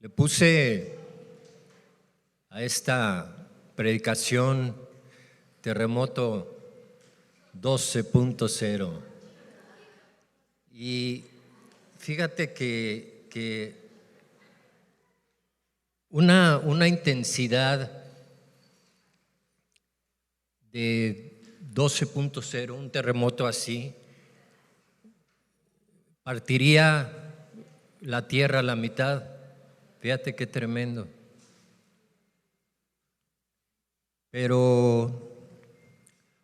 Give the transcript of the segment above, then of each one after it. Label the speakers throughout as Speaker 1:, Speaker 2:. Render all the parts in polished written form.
Speaker 1: Le puse a esta predicación Terremoto 12.0 y fíjate que una intensidad de 12.0, un terremoto así, partiría la tierra a la mitad. Fíjate qué tremendo. Pero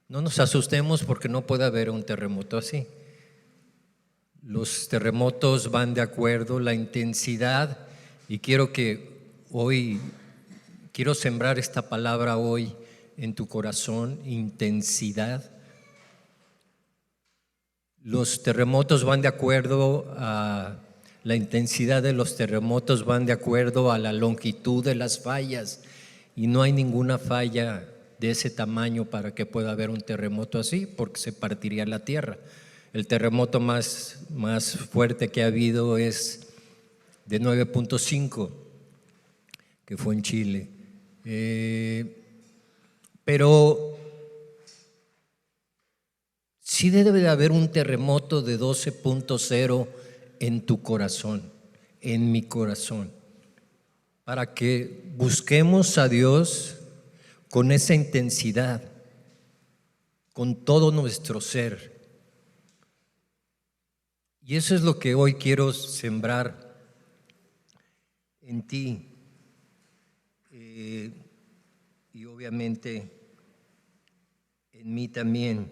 Speaker 1: no nos asustemos porque no puede haber un terremoto así. Los terremotos van de acuerdo, la intensidad, y quiero sembrar esta palabra hoy en tu corazón, intensidad. Los terremotos van de acuerdo a la intensidad de los terremotos, van de acuerdo a la longitud de las fallas, y no hay ninguna falla de ese tamaño para que pueda haber un terremoto así, porque se partiría la tierra. El terremoto más fuerte que ha habido es de 9.5, que fue en Chile. Pero sí debe de haber un terremoto de 12.0 en tu corazón, en mi corazón, para que busquemos a Dios con esa intensidad, con todo nuestro ser. Y eso es lo que hoy quiero sembrar en ti. Y obviamente en mí también.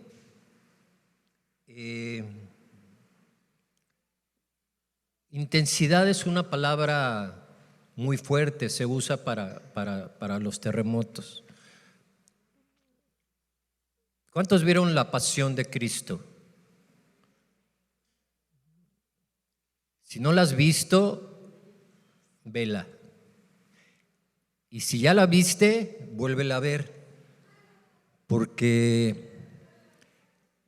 Speaker 1: Intensidad es una palabra muy fuerte, se usa para los terremotos. ¿Cuántos vieron La Pasión de Cristo? Si no la has visto, vela. Y si ya la viste, vuélvela a ver, porque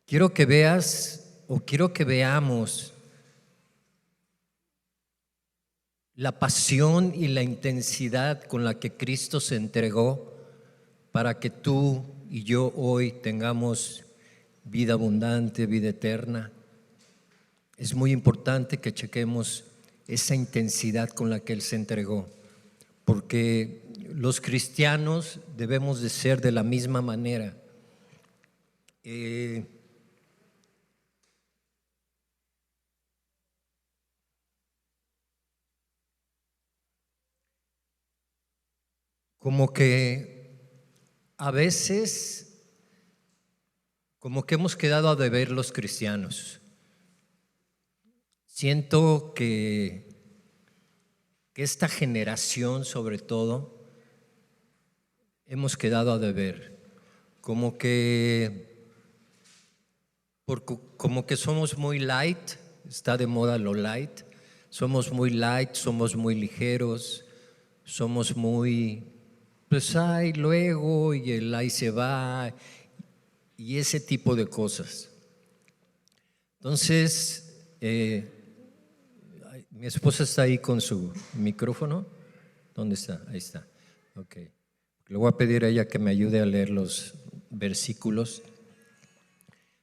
Speaker 1: quiero que veas o quiero que veamos la pasión y la intensidad con la que Cristo se entregó para que tú y yo hoy tengamos vida abundante, vida eterna. Es muy importante que chequemos esa intensidad con la que Él se entregó, porque los cristianos debemos de ser de la misma manera. Como que a veces, como que hemos quedado a deber los cristianos. Siento que esta generación, sobre todo, hemos quedado a deber. Como que somos muy light, está de moda lo light. Somos muy light, somos muy ligeros, somos muy, pues ay, luego, y el ahí se va, y ese tipo de cosas. Entonces, mi esposa está ahí con su micrófono. ¿Dónde está? Ahí está. Ok. Le voy a pedir a ella que me ayude a leer los versículos.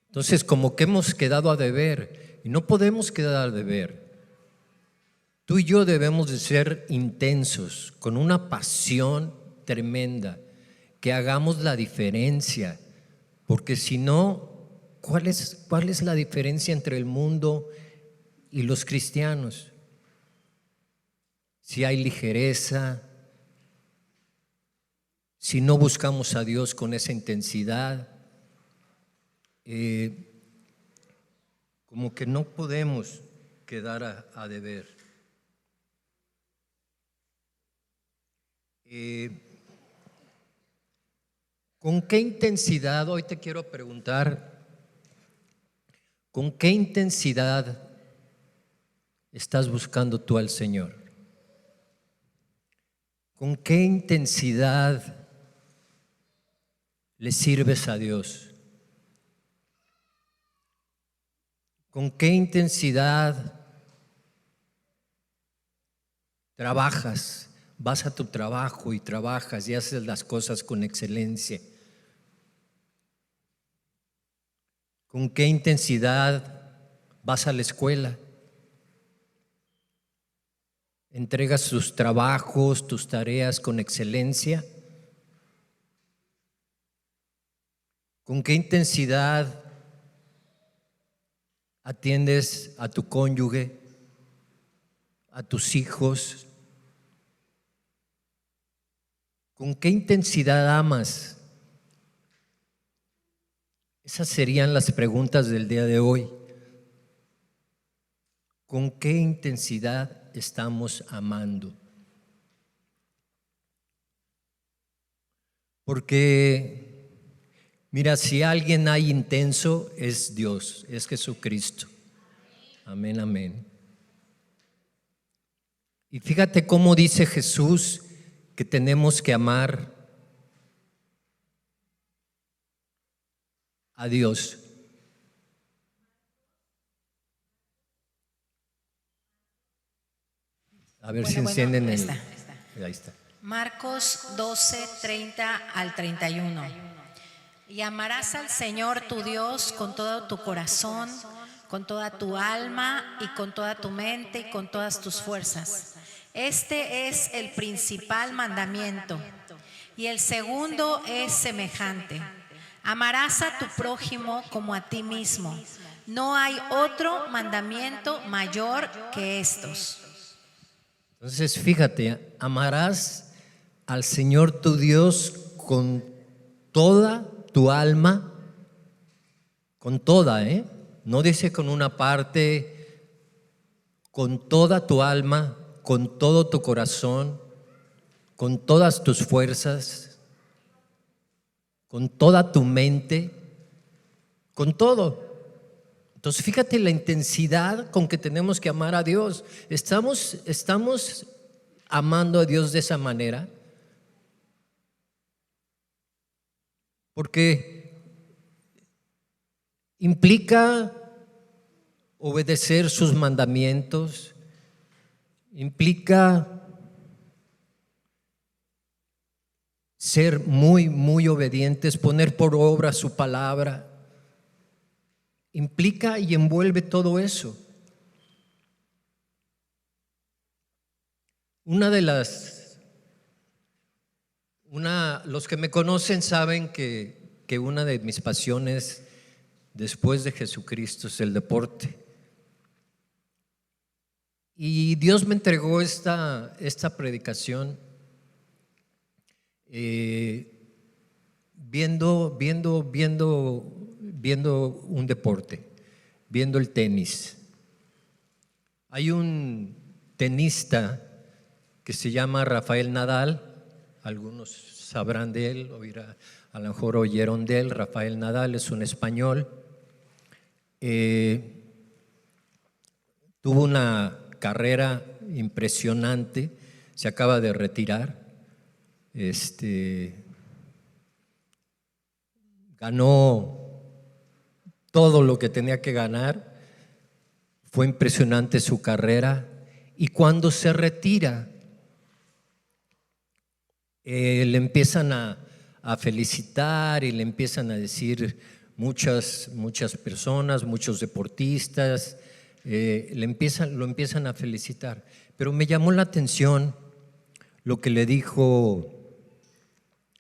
Speaker 1: Entonces, como que hemos quedado a deber, y no podemos quedar a deber. Tú y yo debemos de ser intensos, con una pasión tremenda, que hagamos la diferencia, porque si no, ¿cuál es la diferencia entre el mundo y los cristianos? Si hay ligereza, si no buscamos a Dios con esa intensidad, como que no podemos quedar a deber. ¿Con qué intensidad? Hoy te quiero preguntar, ¿con qué intensidad estás buscando tú al Señor? ¿Con qué intensidad le sirves a Dios? ¿Con qué intensidad trabajas, vas a tu trabajo y trabajas y haces las cosas con excelencia. ¿Con qué intensidad vas a la escuela? ¿Entregas tus trabajos, tus tareas con excelencia? ¿Con qué intensidad atiendes a tu cónyuge, a tus hijos? ¿Con qué intensidad amas? Esas serían las preguntas del día de hoy. ¿Con qué intensidad estamos amando? Porque, mira, si alguien hay intenso, es Dios, es Jesucristo. Amén, amén. Y fíjate cómo dice Jesús que tenemos que amar a Dios. A ver si encienden el... Ahí está.
Speaker 2: Marcos 12, 30 al 31. Y amarás al Señor tu Dios con todo tu corazón, con toda tu alma y con toda tu mente y con todas tus fuerzas. Este es el principal mandamiento. Y el segundo es semejante. Amarás a tu prójimo como a ti mismo. No hay otro mandamiento mayor que estos.
Speaker 1: Entonces, fíjate, amarás al Señor tu Dios con toda tu alma, con toda, no dice con una parte, con toda tu alma, con todo tu corazón, con todas tus fuerzas, con toda tu mente, con todo. Entonces, fíjate la intensidad con que tenemos que amar a Dios. Estamos amando a Dios de esa manera. Porque implica obedecer sus mandamientos, implica ser muy, muy obedientes, poner por obra su palabra. Implica y envuelve todo eso. Los que me conocen saben que una de mis pasiones después de Jesucristo es el deporte. Y Dios me entregó esta predicación viendo un deporte, viendo el tenis. Hay un tenista que se llama Rafael Nadal, algunos sabrán de él, a lo mejor oyeron de él. Rafael Nadal es un español. Tuvo una carrera impresionante, se acaba de retirar. Ganó todo lo que tenía que ganar, fue impresionante su carrera, y cuando se retira, le empiezan a felicitar y le empiezan a decir muchas personas, muchos deportistas, lo empiezan a felicitar. Pero me llamó la atención lo que le dijo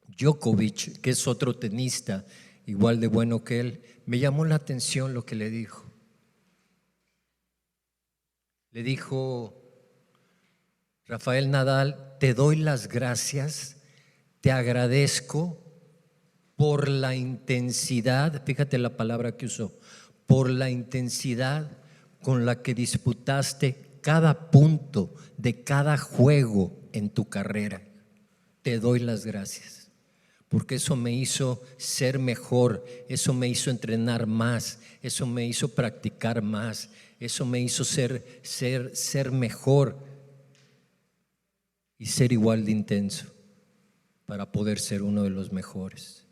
Speaker 1: Djokovic, que es otro tenista igual de bueno que él. Me llamó la atención lo que le dijo. Le dijo: Rafael Nadal, te doy las gracias, te agradezco por la intensidad, fíjate la palabra que usó, por la intensidad con la que disputaste cada punto de cada juego en tu carrera. Te doy las gracias, porque eso me hizo ser mejor, eso me hizo entrenar más, eso me hizo practicar más, eso me hizo ser mejor y ser igual de intenso para poder ser uno de los mejores.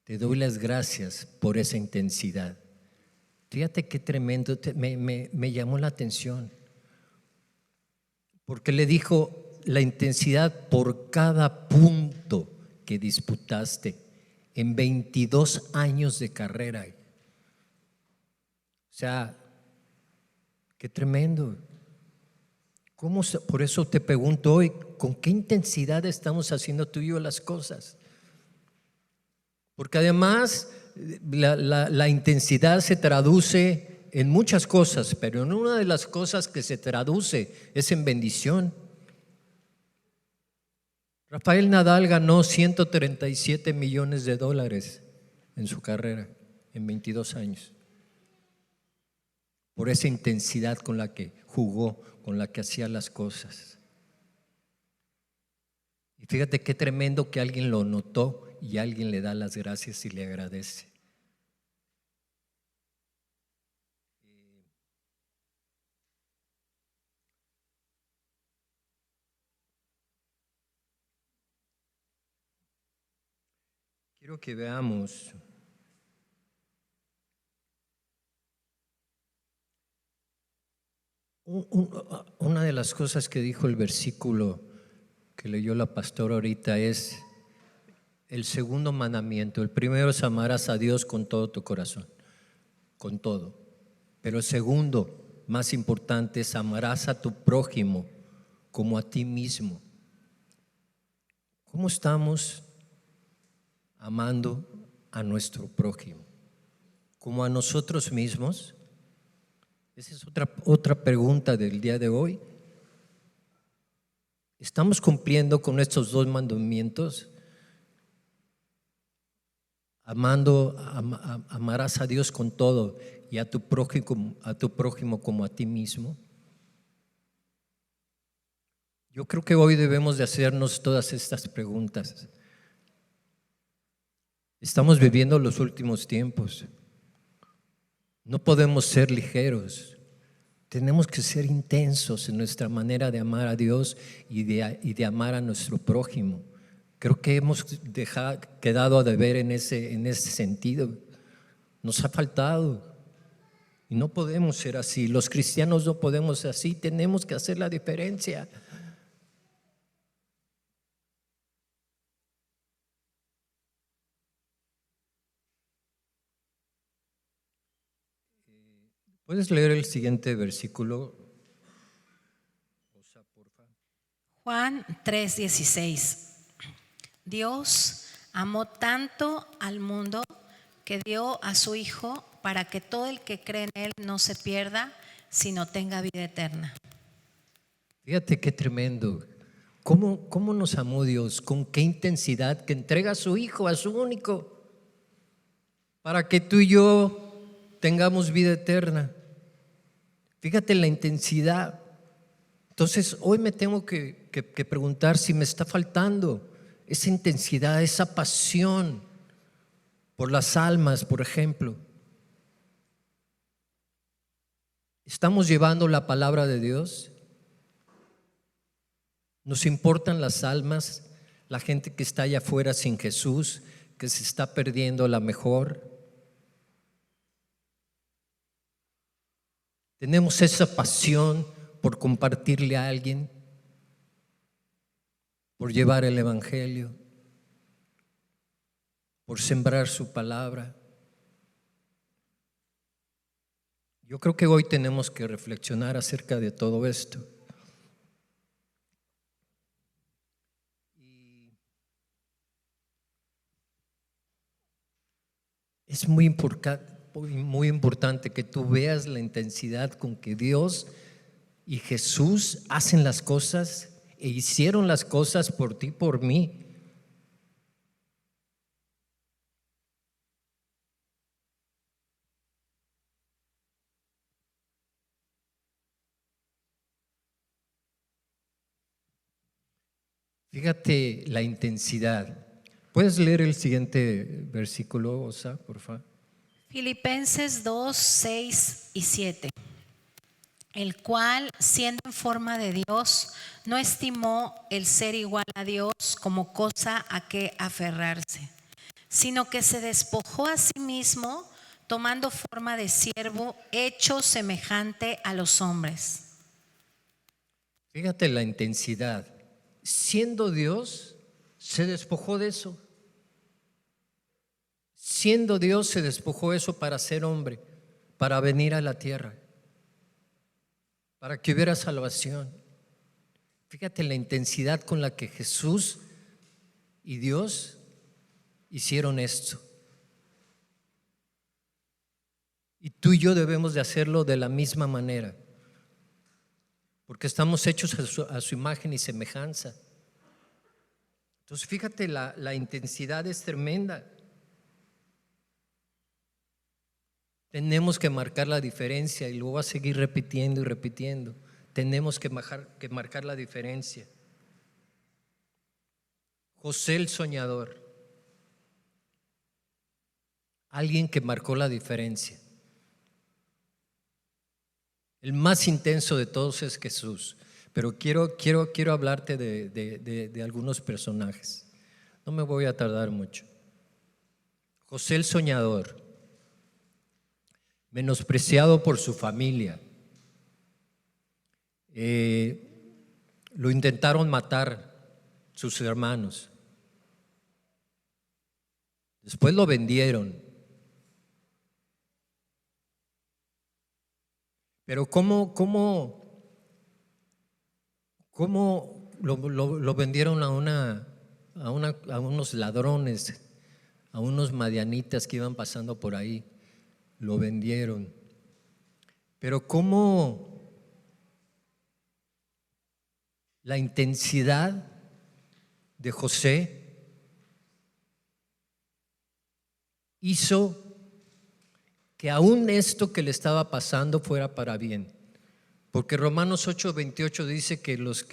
Speaker 1: Te doy las gracias por esa intensidad. Fíjate qué tremendo, me llamó la atención. porque le dijo la intensidad por cada punto que disputaste en 22 años de carrera. O sea, qué tremendo. Por eso te pregunto hoy, ¿con qué intensidad estamos haciendo tú y yo las cosas? Porque además la intensidad se traduce en muchas cosas, pero en una de las cosas que se traduce es en bendición. Rafael Nadal ganó 137 millones de dólares en su carrera, en 22 años, por esa intensidad con la que jugó, con la que hacía las cosas. Y fíjate qué tremendo que alguien lo notó y alguien le da las gracias y le agradece. Quiero que veamos una de las cosas que dijo el versículo que leyó la pastora ahorita es el segundo mandamiento. El primero es amarás a Dios con todo tu corazón, con todo. Pero el segundo, más importante, es amarás a tu prójimo como a ti mismo. ¿Cómo estamos amando a nuestro prójimo? ¿Como a nosotros mismos? Esa es otra pregunta del día de hoy. ¿Estamos cumpliendo con estos dos mandamientos? Amarás a Dios con todo y a tu prójimo como a ti mismo. Yo creo que hoy debemos de hacernos todas estas preguntas. Estamos viviendo los últimos tiempos. No podemos ser ligeros. Tenemos que ser intensos en nuestra manera de amar a Dios y de amar a nuestro prójimo. Creo que hemos quedado a deber en ese sentido. Nos ha faltado. Y no podemos ser así. Los cristianos no podemos ser así. Tenemos que hacer la diferencia. ¿Puedes leer el siguiente versículo?
Speaker 2: Juan 3:16. Dios amó tanto al mundo que dio a su Hijo para que todo el que cree en Él no se pierda, sino tenga vida eterna.
Speaker 1: Fíjate qué tremendo. ¿Cómo nos amó Dios? ¿Con qué intensidad? Que entrega a su Hijo, a su único, para que tú y yo tengamos vida eterna. Fíjate la intensidad. Entonces hoy me tengo que preguntar si me está faltando esa intensidad, esa pasión por las almas, por ejemplo. ¿Estamos llevando la palabra de Dios? ¿Nos importan las almas? La gente que está allá afuera sin Jesús, que se está perdiendo la mejor. ¿Tenemos esa pasión por compartirle a alguien? Por llevar el evangelio, por sembrar su palabra. Yo creo que hoy tenemos que reflexionar acerca de todo esto. Y es muy importante que tú veas la intensidad con que Dios y Jesús hacen las cosas e hicieron las cosas por ti, por mí. Fíjate la intensidad. ¿Puedes leer el siguiente versículo, Osa, por favor?
Speaker 2: Filipenses 2, 6 y 7. El cual, siendo en forma de Dios, no estimó el ser igual a Dios como cosa a que aferrarse, sino que se despojó a sí mismo, tomando forma de siervo, hecho semejante a los hombres.
Speaker 1: Fíjate la intensidad. Siendo Dios, se despojó de eso. Siendo Dios, se despojó eso para ser hombre, para venir a la tierra, para que hubiera salvación. Fíjate la intensidad con la que Jesús y Dios hicieron esto. Y tú y yo debemos de hacerlo de la misma manera, porque estamos hechos a su imagen y semejanza. Entonces fíjate, la intensidad es tremenda. Tenemos que marcar la diferencia, y lo voy a seguir repitiendo y repitiendo. Tenemos que marcar la diferencia. José el soñador, alguien que marcó la diferencia. El más intenso de todos es Jesús, pero quiero hablarte de algunos personajes. No me voy a tardar mucho. José el soñador, menospreciado por su familia. Lo intentaron matar sus hermanos. Después lo vendieron. Pero ¿cómo lo vendieron a unos ladrones, a unos madianitas que iban pasando por ahí? Lo vendieron. Pero cómo la intensidad de José hizo que aún esto que le estaba pasando fuera para bien. Porque Romanos 8:28 dice que los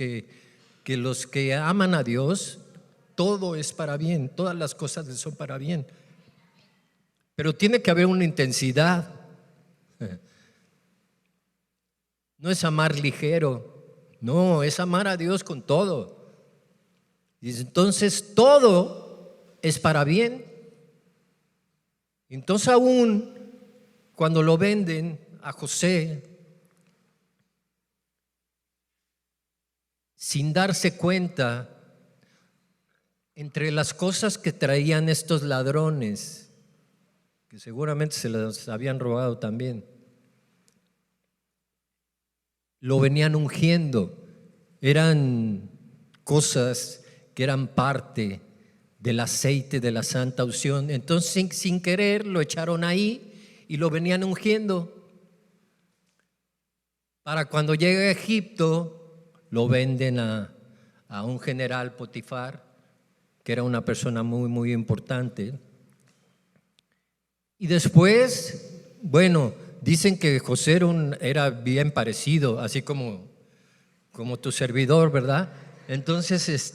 Speaker 1: que aman a Dios, todo es para bien, todas las cosas son para bien. Pero tiene que haber una intensidad. No es amar ligero, no, es amar a Dios con todo. Y entonces todo es para bien. Entonces aún cuando lo venden a José, sin darse cuenta, entre las cosas que traían estos ladrones, que seguramente se las habían robado también, lo venían ungiendo. Eran cosas que eran parte del aceite de la santa unción. Entonces sin querer lo echaron ahí y lo venían ungiendo. Para cuando llega a Egipto, lo venden a un general Potifar, que era una persona muy importante. Y después, bueno, dicen que José era bien parecido, así como tu servidor, ¿verdad? Entonces,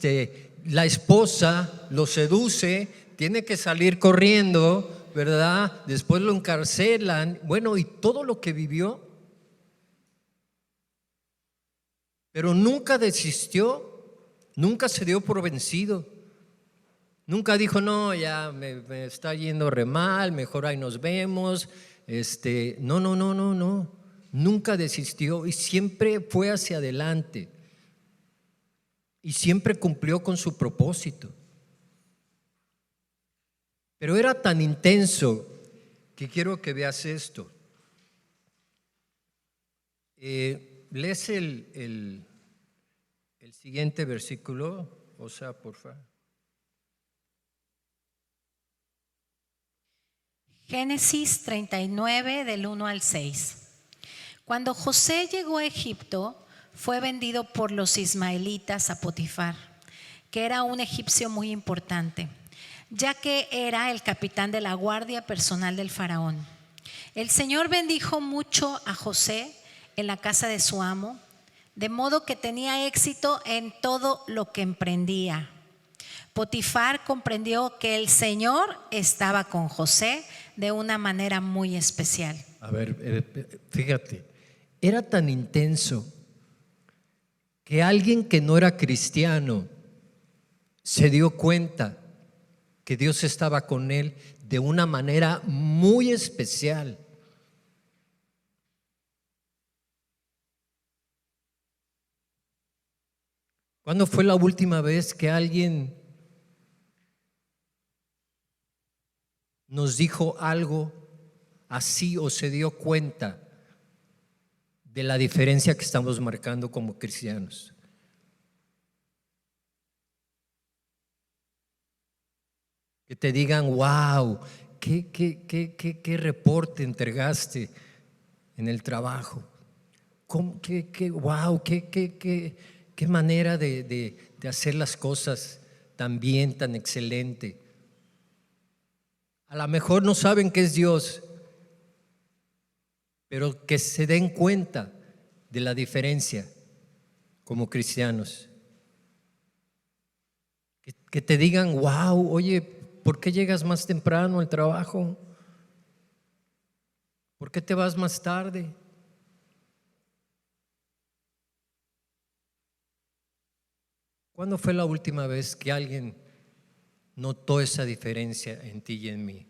Speaker 1: la esposa lo seduce, tiene que salir corriendo, ¿verdad? Después lo encarcelan, bueno, y todo lo que vivió. Pero nunca desistió, nunca se dio por vencido. Nunca dijo, no, ya me está yendo re mal, mejor ahí nos vemos. No. Nunca desistió y siempre fue hacia adelante. Y siempre cumplió con su propósito. Pero era tan intenso que quiero que veas esto. Lees el siguiente versículo, o sea, por favor.
Speaker 2: Génesis 39 del 1 al 6. Cuando José llegó a Egipto, fue vendido por los ismaelitas a Potifar, que era un egipcio muy importante, ya que era el capitán de la guardia personal del faraón. El Señor bendijo mucho a José en la casa de su amo, de modo que tenía éxito en todo lo que emprendía. Potifar comprendió que el Señor estaba con José de una manera muy especial.
Speaker 1: A ver, fíjate, era tan intenso que alguien que no era cristiano se dio cuenta que Dios estaba con él de una manera muy especial. ¿Cuándo fue la última vez que alguien nos dijo algo así o se dio cuenta de la diferencia que estamos marcando como cristianos? Que te digan, wow, qué reporte entregaste en el trabajo. Wow, qué manera de hacer las cosas tan bien, tan excelente. A lo mejor no saben qué es Dios, pero que se den cuenta de la diferencia como cristianos. Que te digan, wow, oye, ¿por qué llegas más temprano al trabajo? ¿Por qué te vas más tarde? ¿Cuándo fue la última vez que alguien notó esa diferencia en ti y en mí?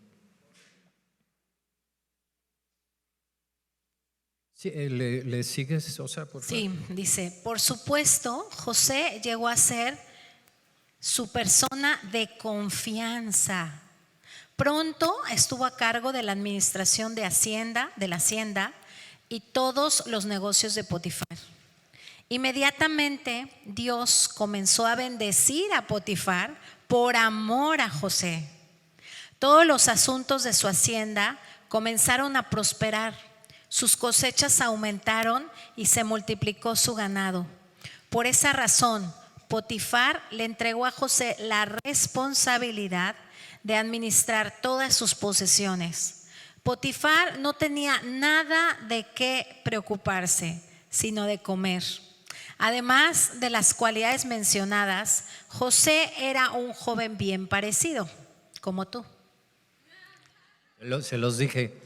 Speaker 1: Sí, ¿le sigues, Osa, por favor?
Speaker 2: Sí, dice, por supuesto, José llegó a ser su persona de confianza. Pronto estuvo a cargo de la administración de la hacienda y todos los negocios de Potifar. Inmediatamente Dios comenzó a bendecir a Potifar por amor a José. Todos los asuntos de su hacienda comenzaron a prosperar. Sus cosechas aumentaron y se multiplicó su ganado. Por esa razón, Potifar le entregó a José la responsabilidad de administrar todas sus posesiones. Potifar no tenía nada de qué preocuparse, sino de comer. Además de las cualidades mencionadas, José era un joven bien parecido, como tú.
Speaker 1: Se los dije.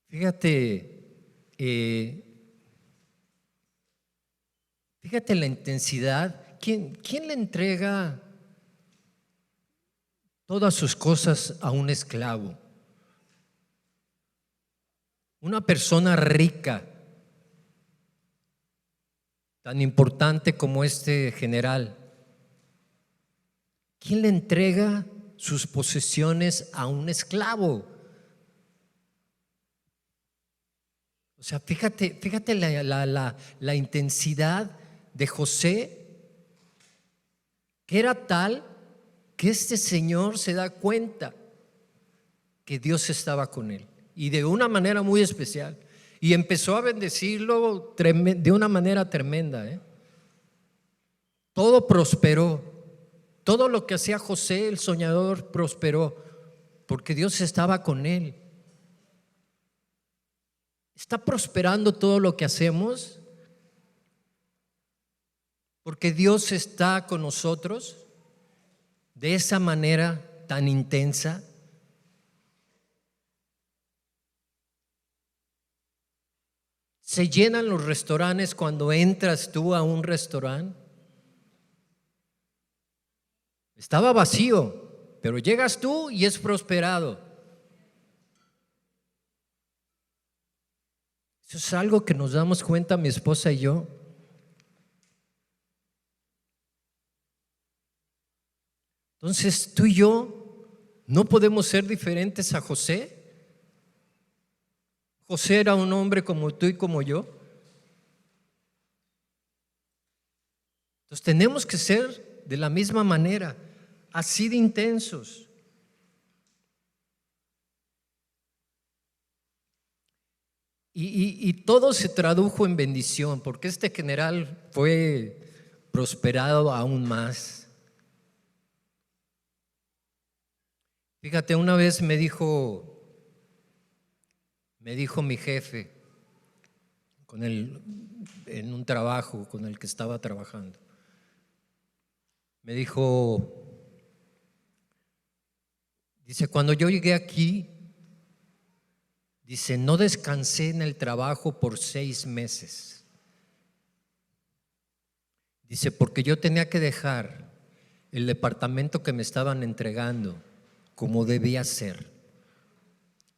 Speaker 1: Fíjate, fíjate la intensidad. ¿Quién le entrega todas sus cosas a un esclavo? Una persona rica, tan importante como este general, ¿quién le entrega sus posesiones a un esclavo? O sea, fíjate la intensidad de José, que era tal que este señor se da cuenta que Dios estaba con él, y de una manera muy especial, y empezó a bendecirlo de una manera tremenda. Todo prosperó, todo lo que hacía José el soñador prosperó, porque Dios estaba con él. ¿Está prosperando todo lo que hacemos? Porque Dios está con nosotros de esa manera tan intensa. ¿Se llenan los restaurantes cuando entras tú a un restaurante? Estaba vacío, pero llegas tú y es prosperado. Eso es algo que nos damos cuenta mi esposa y yo. Entonces tú y yo no podemos ser diferentes a José. José era un hombre como tú y como yo. Entonces tenemos que ser de la misma manera, así de intensos. Y todo se tradujo en bendición, porque este general fue prosperado aún más. Fíjate, una vez me dijo mi jefe en un trabajo con el que estaba trabajando, me dijo, dice, cuando yo llegué aquí, dice, no descansé en el trabajo por 6 meses. Dice, porque yo tenía que dejar el departamento que me estaban entregando como debía ser.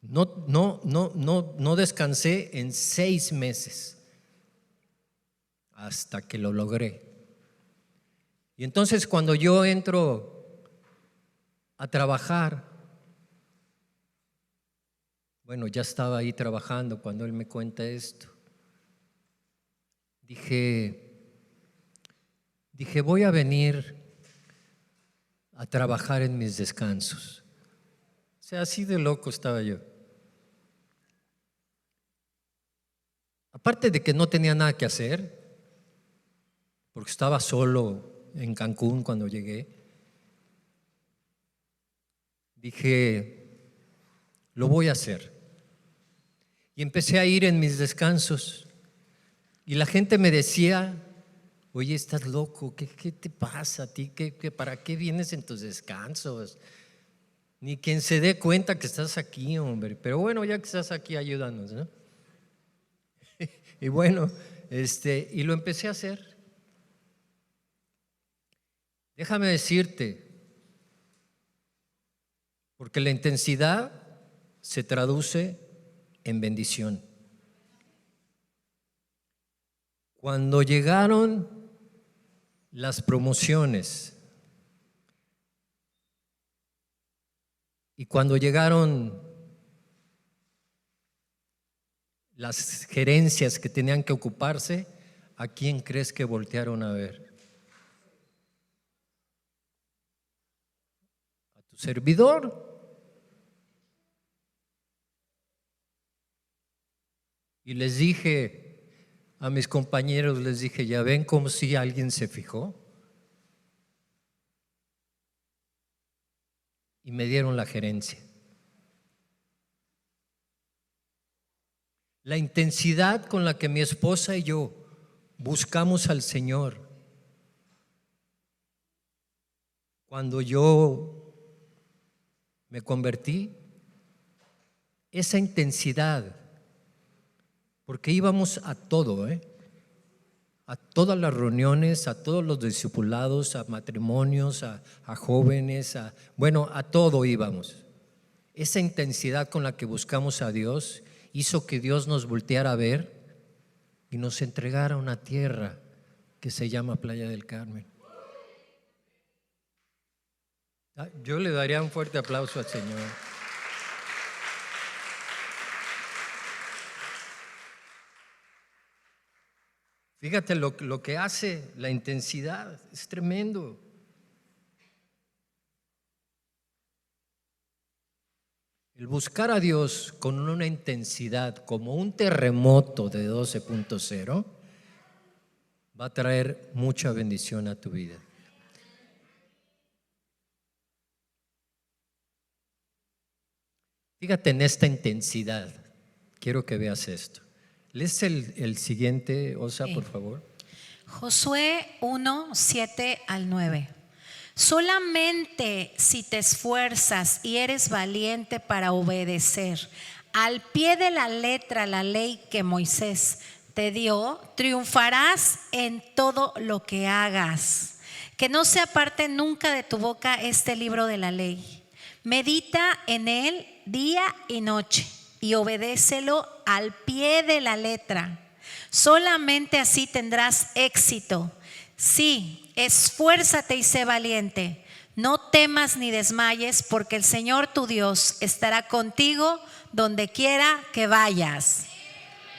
Speaker 1: No descansé en 6 meses. hasta que lo logré. Y entonces cuando yo entro a trabajar, bueno, ya estaba ahí trabajando cuando él me cuenta esto. Dije, voy a venir a trabajar en mis descansos. O sea, así de loco estaba yo. Aparte de que no tenía nada que hacer, porque estaba solo en Cancún cuando llegué, dije, lo voy a hacer. Y empecé a ir en mis descansos. Y la gente me decía, oye, estás loco, ¿qué te pasa a ti? ¿Para qué vienes en tus descansos? Ni quien se dé cuenta que estás aquí, hombre. Pero bueno, ya que estás aquí, ayúdanos, ¿no? Y bueno, y lo empecé a hacer. Déjame decirte, porque la intensidad se traduce en bendición. Cuando llegaron las promociones y cuando llegaron las gerencias que tenían que ocuparse, ¿a quién crees que voltearon a ver? A tu servidor. Y les dije a mis compañeros, les dije, ¿ya ven como si alguien se fijó? Y me dieron la gerencia. La intensidad con la que mi esposa y yo buscamos al Señor. Cuando yo me convertí, esa intensidad, porque íbamos a todo, a todas las reuniones, a todos los discipulados, a matrimonios, a jóvenes, a todo íbamos. Esa intensidad con la que buscamos a Dios hizo que Dios nos volteara a ver y nos entregara una tierra que se llama Playa del Carmen. Yo le daría un fuerte aplauso al Señor. Fíjate lo que hace la intensidad, es tremendo. El buscar a Dios con una intensidad como un terremoto de 12.0 va a traer mucha bendición a tu vida. Fíjate en esta intensidad. Quiero que veas esto. ¿Lees el siguiente, Osa, por favor?
Speaker 2: Josué 1, 7 al 9. Solamente si te esfuerzas y eres valiente para obedecer al pie de la letra la ley que Moisés te dio, triunfarás en todo lo que hagas. Que no se aparte nunca de tu boca este libro de la ley. Medita en él día y noche y obedécelo al pie de la letra. Solamente así tendrás éxito. Sí, esfuérzate y sé valiente. No temas ni desmayes, porque el Señor tu Dios estará contigo donde quiera que vayas.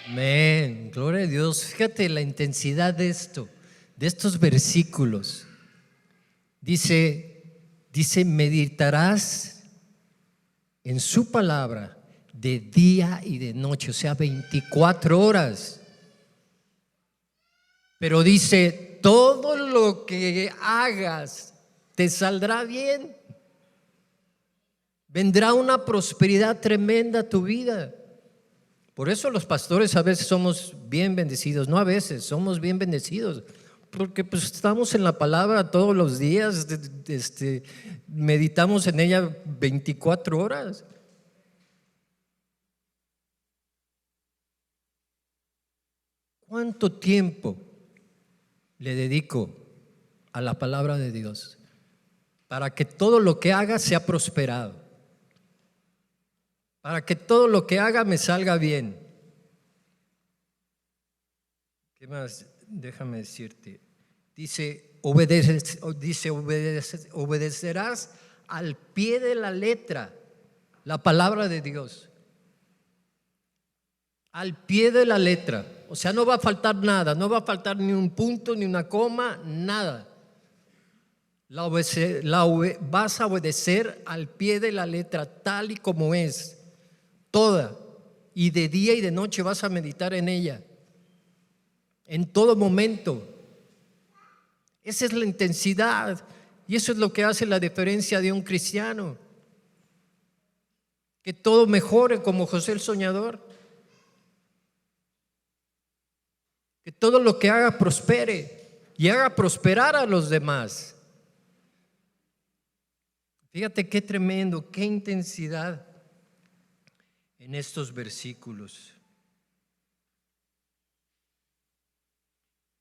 Speaker 1: Amén, gloria a Dios. Fíjate la intensidad de estos versículos. Dice, meditarás en su palabra de día y de noche, o sea, 24 horas. Pero dice, todo lo que hagas te saldrá bien. Vendrá una prosperidad tremenda a tu vida. Por eso los pastores a veces somos bien bendecidos, no a veces, somos bien bendecidos, porque pues estamos en la palabra todos los días, meditamos en ella 24 horas. ¿Cuánto tiempo le dedico a la palabra de Dios para que todo lo que haga sea prosperado, para que todo lo que haga me salga bien? ¿Qué más? déjame decirte, dice, obedecerás al pie de la letra la palabra de Dios. Al pie de la letra. O sea, no va a faltar nada, no va a faltar ni un punto, ni una coma, nada. Vas a obedecer al pie de la letra, tal y como es, toda. Y de día y de noche vas a meditar en ella, en todo momento. Esa es la intensidad. Y eso es lo que hace la diferencia de un cristiano. Que todo mejore como José el soñador. Que todo lo que haga prospere y haga prosperar a los demás. Fíjate qué tremendo, qué intensidad en estos versículos.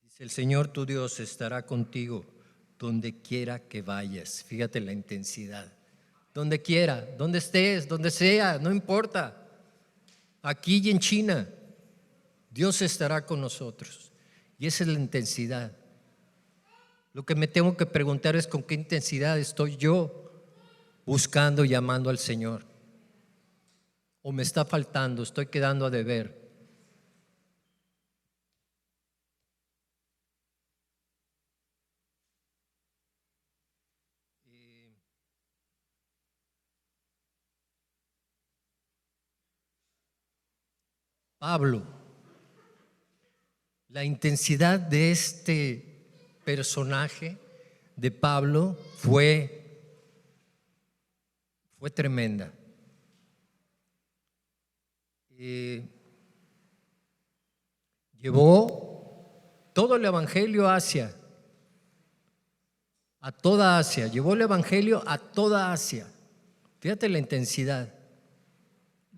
Speaker 1: Dice: el Señor tu Dios estará contigo donde quiera que vayas. Fíjate la intensidad. Donde quiera, donde estés, donde sea, no importa. Aquí y en China, Dios estará con nosotros. Y esa es la intensidad. Lo que me tengo que preguntar es: ¿con qué intensidad estoy yo buscando y llamando al Señor? ¿O me está faltando? ¿Estoy quedando a deber? Pablo, la intensidad de este personaje de Pablo fue tremenda. Llevó todo el evangelio a toda Asia, llevó el evangelio a toda Asia. Fíjate la intensidad.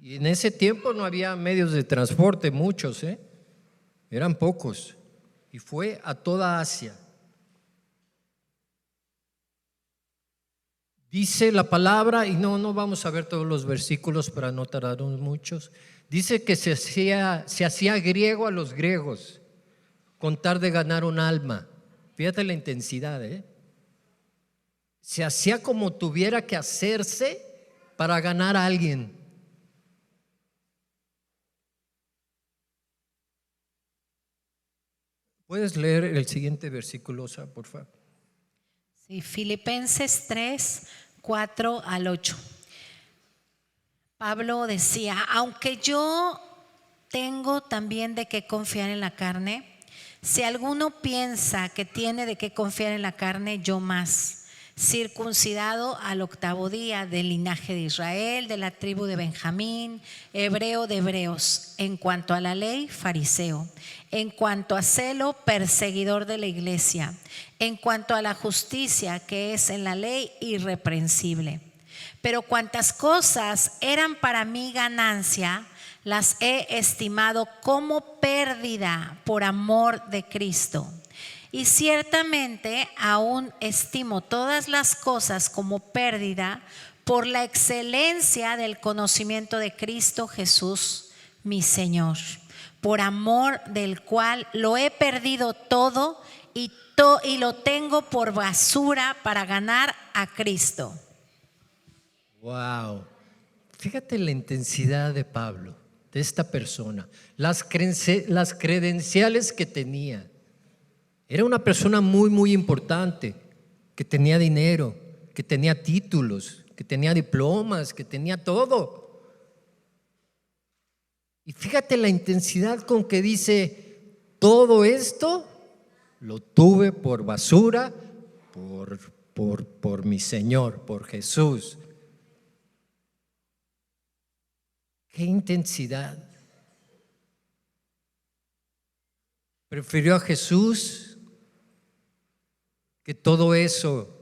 Speaker 1: Y en ese tiempo no había medios de transporte, muchos, eran pocos. Y fue a toda Asia. Dice la palabra, y no vamos a ver todos los versículos para no tardarnos muchos. Dice que se hacía griego a los griegos con tal de ganar un alma. Fíjate la intensidad, Se hacía como tuviera que hacerse para ganar a alguien. ¿Puedes leer el siguiente versículo, por favor?
Speaker 2: Sí, Filipenses 3, 4 al 8. Pablo decía: aunque yo tengo también de qué confiar en la carne, si alguno piensa que tiene de qué confiar en la carne, yo más, circuncidado al 8º día, del linaje de Israel, de la tribu de Benjamín, hebreo de hebreos, en cuanto a la ley, fariseo, en cuanto a celo, perseguidor de la iglesia, en cuanto a la justicia que es en la ley, irreprensible. Pero cuantas cosas eran para mí ganancia, las he estimado como pérdida por amor de Cristo. Y ciertamente aún estimo todas las cosas como pérdida por la excelencia del conocimiento de Cristo Jesús, mi Señor, por amor del cual lo he perdido todo y lo tengo por basura para ganar a Cristo.
Speaker 1: Wow. Fíjate la intensidad de Pablo, de esta persona, las credenciales que tenía. Era una persona muy, muy importante, que tenía dinero, que tenía títulos, que tenía diplomas, que tenía todo. Y fíjate la intensidad con que dice: todo esto lo tuve por basura, por mi Señor, por Jesús. ¡Qué intensidad! Prefirió a Jesús que todo eso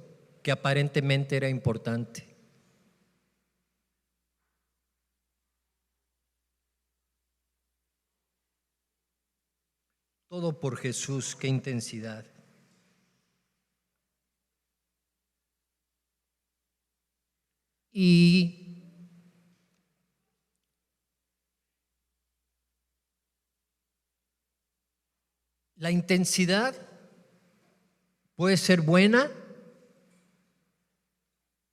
Speaker 1: que aparentemente era importante. Todo por Jesús, qué intensidad. Y La intensidad puede ser buena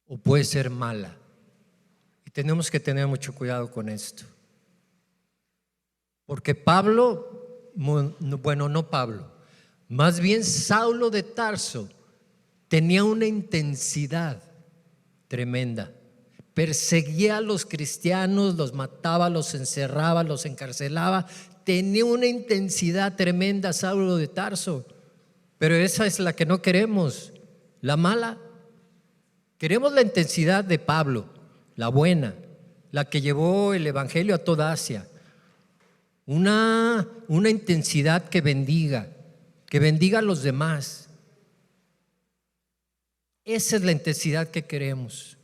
Speaker 1: o puede ser mala. Y tenemos que tener mucho cuidado con esto. Porque Pablo, bueno, no Pablo, más bien Saulo de Tarso tenía una intensidad tremenda. Perseguía a los cristianos, los mataba, los encerraba, los encarcelaba. Tenía una intensidad tremenda Saulo de Tarso. Pero esa es la que no queremos, la mala. Queremos la intensidad de Pablo, la buena, la que llevó el evangelio a toda Asia. Una intensidad que bendiga a los demás. Esa es la intensidad que queremos.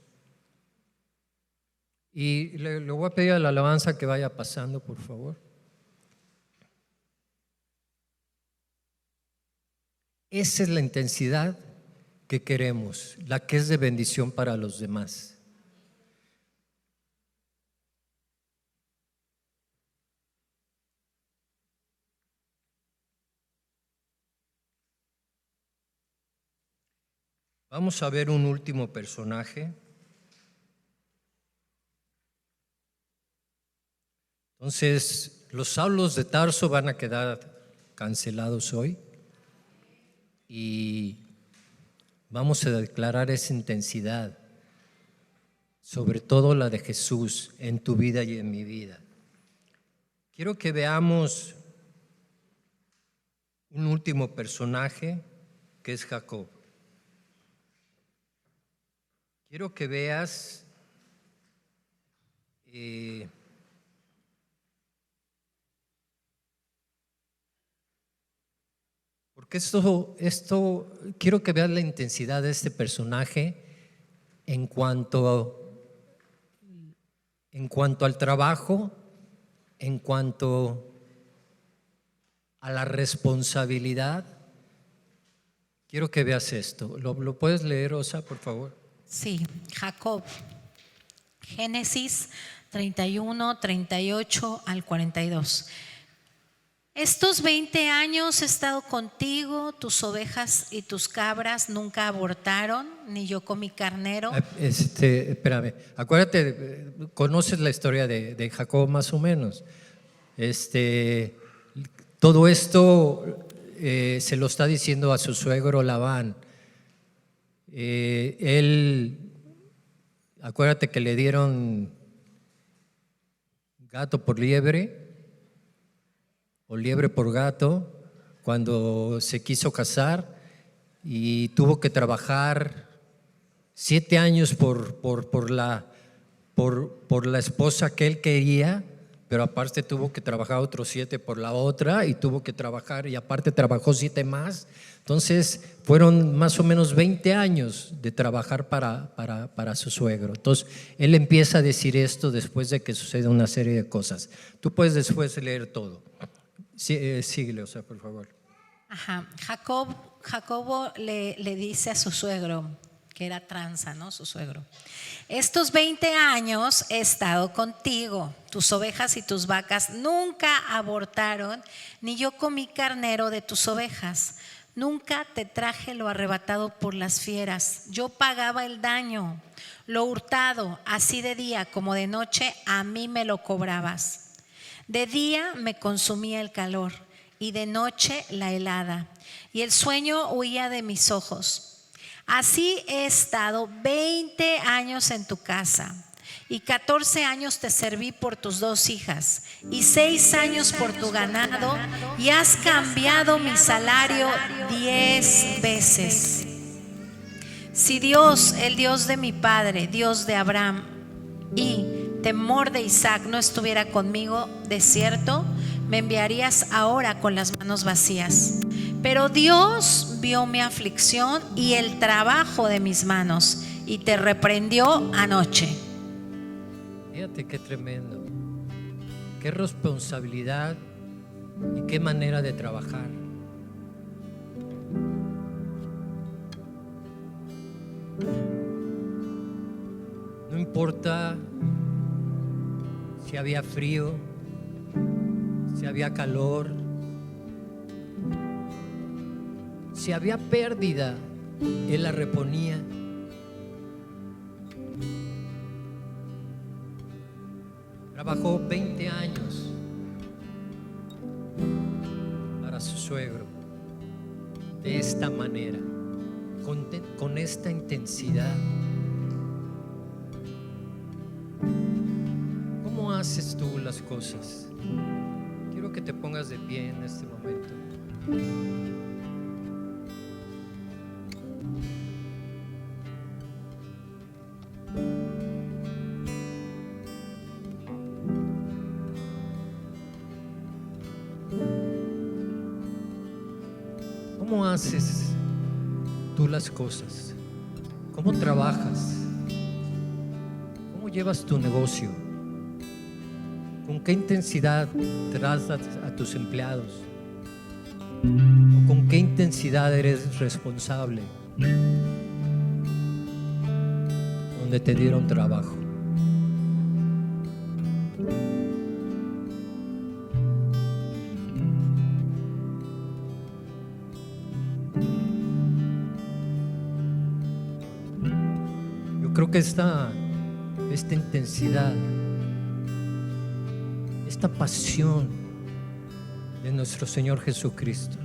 Speaker 1: Y le voy a pedir a la alabanza que vaya pasando, por favor. Esa es la intensidad que queremos, la que es de bendición para los demás. Vamos a ver un último personaje. Entonces, los Saulos de Tarso van a quedar cancelados hoy y vamos a declarar esa intensidad, sobre todo la de Jesús en tu vida y en mi vida. Quiero que veamos un último personaje que es Jacob. Quiero que veas porque esto quiero que veas la intensidad de este personaje en cuanto al trabajo, en cuanto a la responsabilidad. Quiero que veas esto. ¿Lo puedes leer, Osa, por favor?
Speaker 2: Sí, Jacob. Génesis 31, 38 al 42. Estos 20 años he estado contigo, tus ovejas y tus cabras nunca abortaron, ni yo comí carnero.
Speaker 1: Espérame, acuérdate, conoces la historia de Jacob más o menos. Todo esto se lo está diciendo a su suegro Labán. Acuérdate que le dieron gato por liebre o liebre por gato cuando se quiso casar y tuvo que trabajar 7 años por la esposa que él quería, pero aparte tuvo que trabajar otros 7 por la otra y tuvo que trabajar y aparte trabajó 7 más. Entonces fueron más o menos 20 años de trabajar para su suegro. Entonces él empieza a decir esto después de que sucede una serie de cosas. Tú puedes después leer todo. Síguele, o sea, por favor.
Speaker 2: Ajá. Jacobo le dice a su suegro, que era tranza, ¿no? Su suegro: estos 20 años he estado contigo, tus ovejas y tus vacas nunca abortaron, ni yo comí carnero de tus ovejas. Nunca te traje lo arrebatado por las fieras. Yo pagaba el daño, lo hurtado, así de día como de noche, a mí me lo cobrabas. De día me consumía el calor y de noche la helada, y el sueño huía de mis ojos. Así he estado 20 años en tu casa, y 14 años te serví por tus 2 hijas, y 6 años por tu ganado, y has cambiado mi salario 10 veces. Si Dios, el Dios de mi padre, Dios de Abraham y temor de Isaac, no estuviera conmigo, de cierto me enviarías ahora con las manos vacías. Pero Dios vio mi aflicción y el trabajo de mis manos y te reprendió anoche.
Speaker 1: Fíjate qué tremendo, qué responsabilidad y qué manera de trabajar. No importa si había frío, si había calor, Si había pérdida, Él la reponía. Trabajó 20 años para su suegro de esta manera, con esta intensidad. ¿Cómo haces tú las cosas? Quiero que te pongas de pie en este momento. ¿Cómo haces tú las cosas? ¿Cómo trabajas? ¿Cómo llevas tu negocio? ¿Con qué intensidad tratas a tus empleados? ¿O con qué intensidad eres responsable donde te dieron trabajo? Creo que esta intensidad, esta pasión de nuestro Señor Jesucristo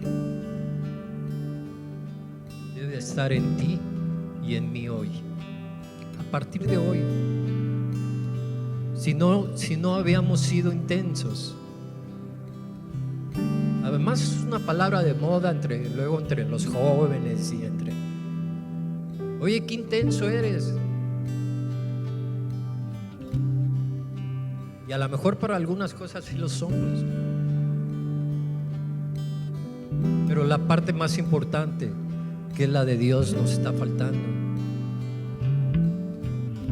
Speaker 1: debe estar en ti y en mí hoy. A partir de hoy, si no habíamos sido intensos, además es una palabra de moda entre los jóvenes y oye, qué intenso eres. Y a lo mejor para algunas cosas sí lo somos, pero la parte más importante, que es la de Dios, nos está faltando.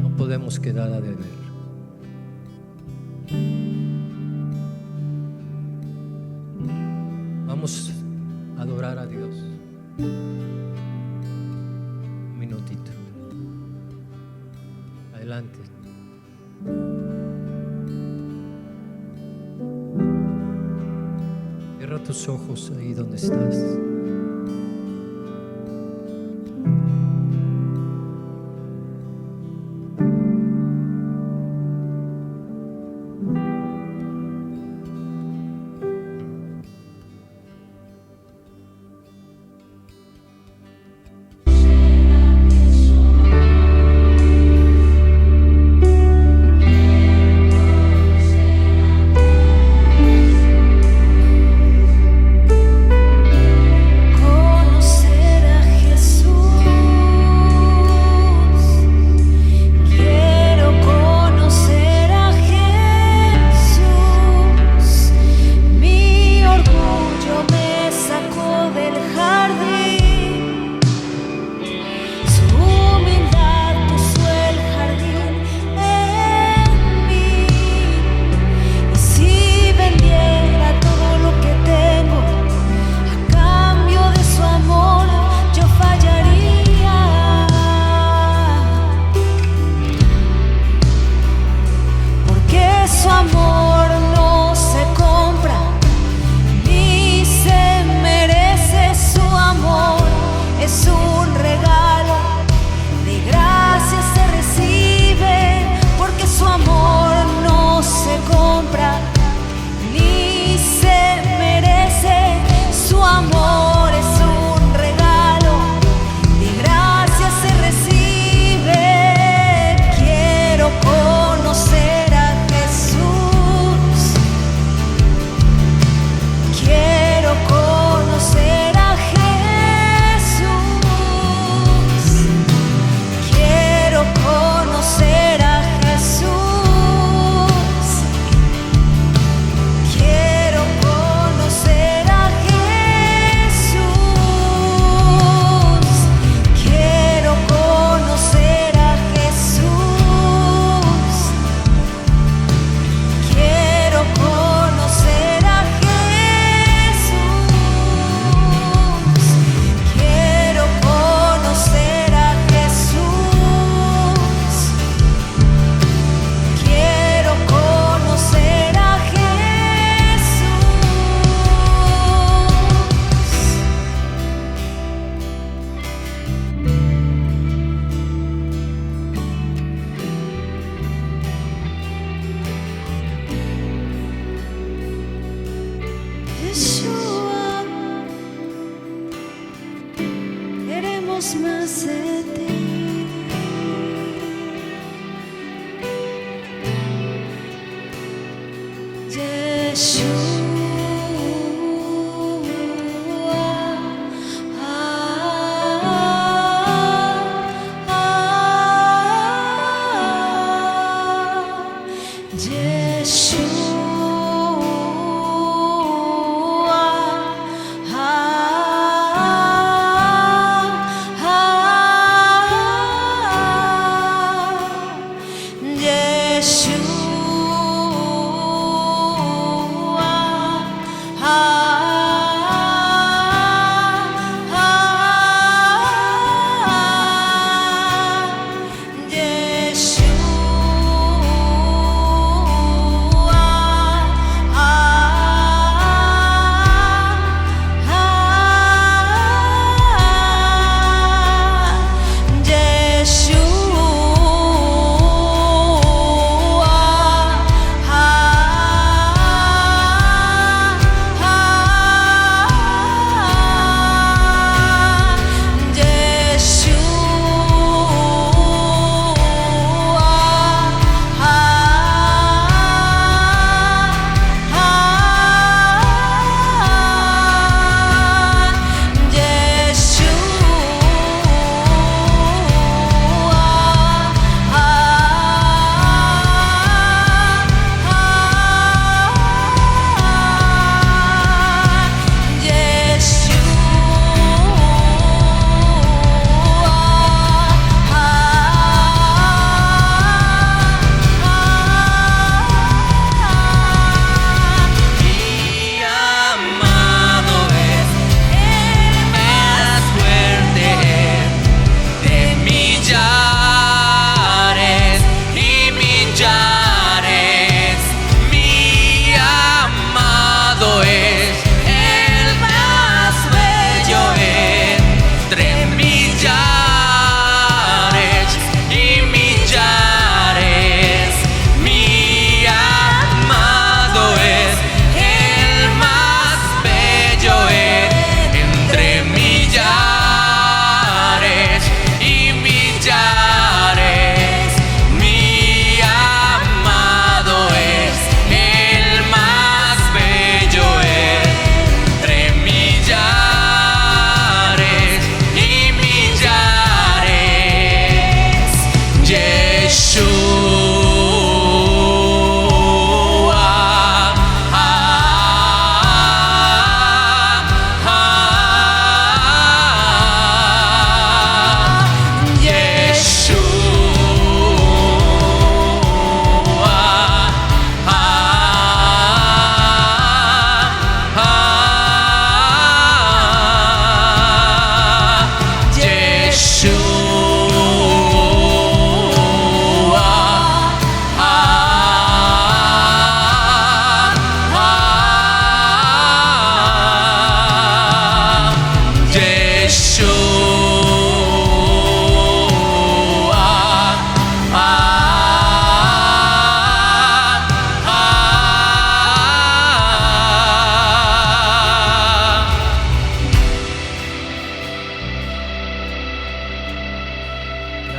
Speaker 1: No podemos quedar a deber. Vamos a adorar a Dios un minutito. Adelante. Cierra tus ojos ahí donde estás.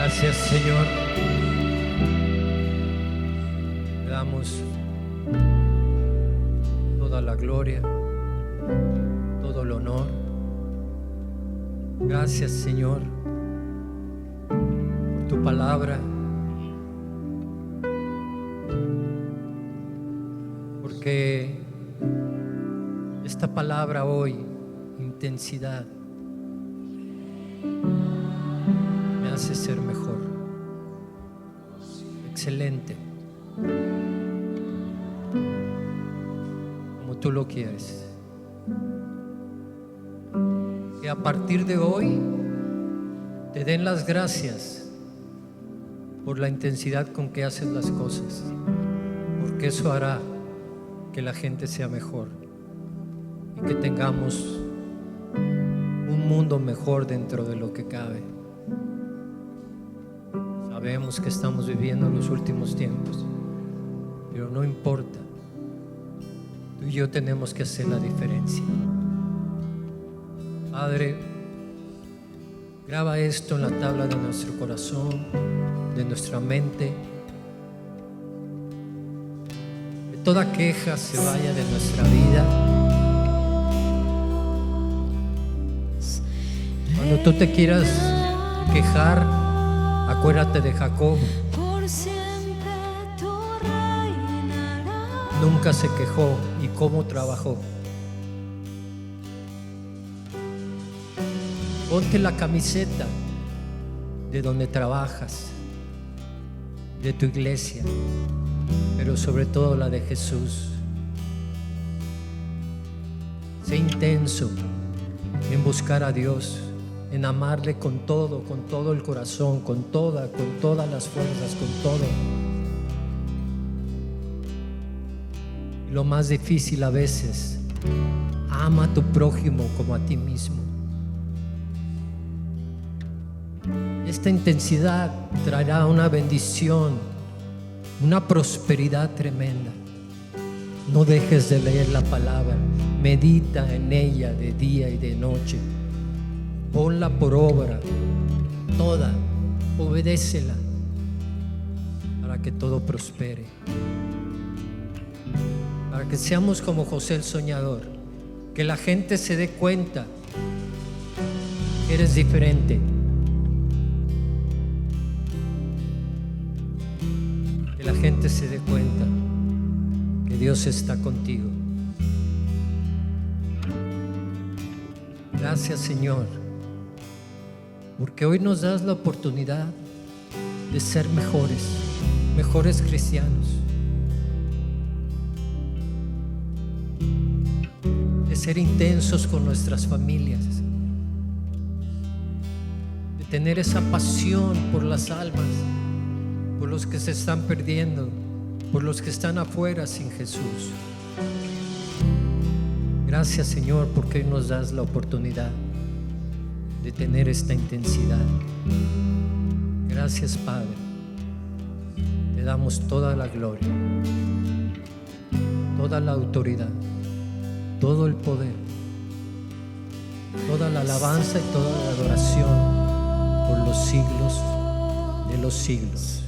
Speaker 1: Gracias, Señor. Le damos toda la gloria, todo el honor. Gracias, Señor, por tu palabra, porque esta palabra hoy, intensidad, me hace ser mejor, excelente, como tú lo quieres. Que a partir de hoy te den las gracias por la intensidad con que haces las cosas, porque eso hará que la gente sea mejor y que tengamos un mundo mejor dentro de lo que cabe. Sabemos que estamos viviendo los últimos tiempos, pero no importa. Tú y yo tenemos que hacer la diferencia. Padre, graba esto en la tabla de nuestro corazón, de nuestra mente. Que toda queja se vaya de nuestra vida. Cuando tú te quieras quejar, acuérdate de Jacob. Nunca se quejó y cómo trabajó. Ponte la camiseta de donde trabajas, de tu iglesia, pero sobre todo la de Jesús. Sé intenso en buscar a Dios, en amarle con todo el corazón, con todas las fuerzas, con todo. Y lo más difícil a veces, ama a tu prójimo como a ti mismo. Esta intensidad traerá una bendición, una prosperidad tremenda. No dejes de leer la palabra, medita en ella de día y de noche. Ponla por obra, toda, obedécela para que todo prospere. Para que seamos como José el soñador, que la gente se dé cuenta que eres diferente. Que la gente se dé cuenta que Dios está contigo. Gracias, Señor, porque hoy nos das la oportunidad de ser mejores cristianos, de ser intensos con nuestras familias, de tener esa pasión por las almas, por los que se están perdiendo, por los que están afuera sin Jesús. Gracias, Señor, porque hoy nos das la oportunidad de tener esta intensidad. Gracias, Padre. Te damos toda la gloria, toda la autoridad, todo el poder, toda la alabanza y toda la adoración por los siglos de los siglos.